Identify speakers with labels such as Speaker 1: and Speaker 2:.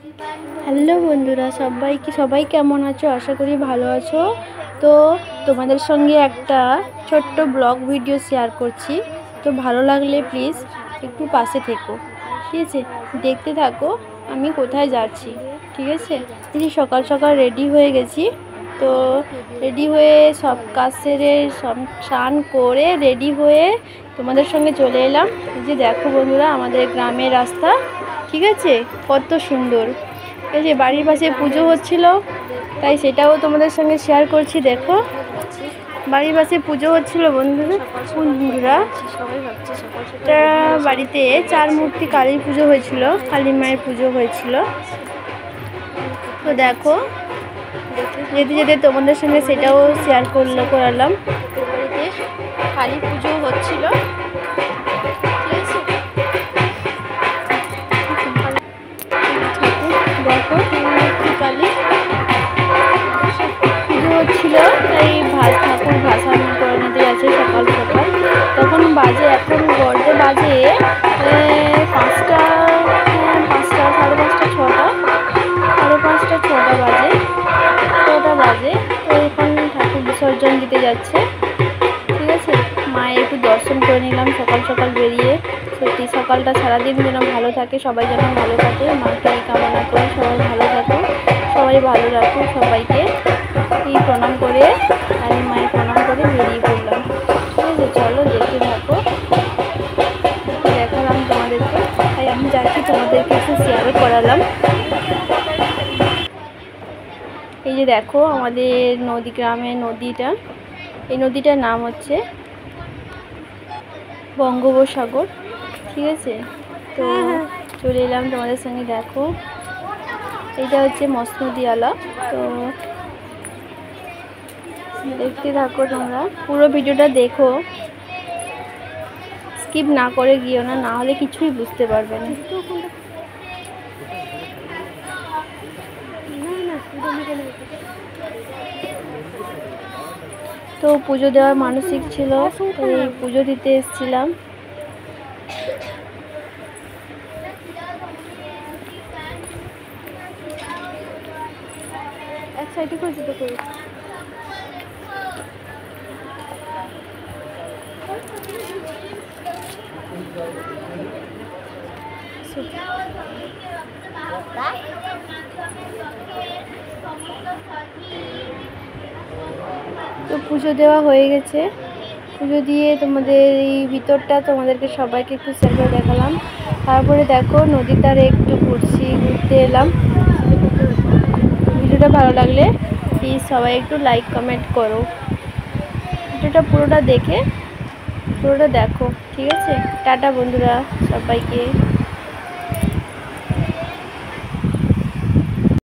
Speaker 1: Hello বন্ধুরা, সবাই কেমন আছো? আশা করি ভালো আছো। তো তোমাদের সঙ্গে একটা ছোট্ট ব্লগ ভিডিও শেয়ার করছি। তো ভালো লাগলে প্লিজ একটু পাশে থেকো, ঠিক আছে? দেখতে থাকো আমি কোথায় যাচ্ছি, ঠিক আছে? এই সকাল সকাল রেডি হয়ে গেছি। তো রেডি হয়ে সব কাজ সেরে সব স্নান করে রেডি হয়ে তোমাদের সঙ্গে চলে এলাম। এই যে দেখো বন্ধুরা, আমাদের গ্রামের রাস্তা, ঠিক আছে? কত সুন্দর। এই যে বাড়ির পাশে পুজো হচ্ছিল, তাই সেটাও তোমাদের সঙ্গে শেয়ার করছি। দেখো, বাড়ির পাশে পুজো হচ্ছিল বন্ধুরা। এটা বাড়িতে 4 মূর্তি কালীর পুজো হয়েছিল, কালী মায়ের পুজো হয়েছিল। তো দেখো, যেতে যেতে তোমাদের সঙ্গে সেটাও শেয়ার করালাম। বাড়িতে কালী পুজো হচ্ছিল, দেখো কালী পুজো হচ্ছিল, তাই ঠাকুর ভাসান করে নিতে আছে সকাল সকাল। তখন বাজে, এখন গড়তে বাজে 5টা, 5টা, সাড়ে 5টা 6টা বাজে। তো এখন ঠাকুর বিসর্জন দিতে যাচ্ছে, ঠিক আছে? মায়ের একটু দর্শন করে নিলাম সকাল সকাল বেরিয়ে। সত্যি সকালটা সারাদিন যেন ভালো থাকে, সবাই যেন ভালো থাকে, মাকে কামনা করি সবাই ভালো থাকুক, সবাই ভালো রাখুক। সবাইকে এই প্রণাম করে, কালী মায়ের প্রণাম করে বেরিয়ে পড়লাম, ঠিক আছে? চলো দেখতে থাকো, দেখালাম তোমাদেরকে, তাই আমি যাচ্ছি তোমাদেরকে একটু শেয়ারও করালাম। এই যে দেখো আমাদের গ্রামের নদীটা, এই নদীটার নাম হচ্ছে বঙ্গোপসাগর, ঠিক আছে? তো চলে এলাম তোমাদের সঙ্গে। দেখো, এটা হচ্ছে মসনদী আলা। তো দেখতে থাকো তোমরা, পুরো ভিডিওটা দেখো, স্কিপ না করে গিয়েও না হলে কিছুই বুঝতে পারবে না। তো পুজো দেওয়ার মানসিক ছিল, এই পুজো দিতে এসেছিলাম। এক সাইডে করে দিতে করি। তো পুজো দেওয়া হয়ে গেছে, পুজো দিয়ে তোমাদের এই ভিতরটা তোমাদেরকে সবাইকে একটু সেলফি দেখালাম। তারপরে দেখো নদীর ধারে একটু ঘুরতে এলাম। ভিডিওটা ভালো লাগলে প্লিজ সবাই একটু লাইক কমেন্ট করো, ভিডিওটা পুরোটা দেখো, ঠিক আছে? টাটা বন্ধুরা সবাইকে।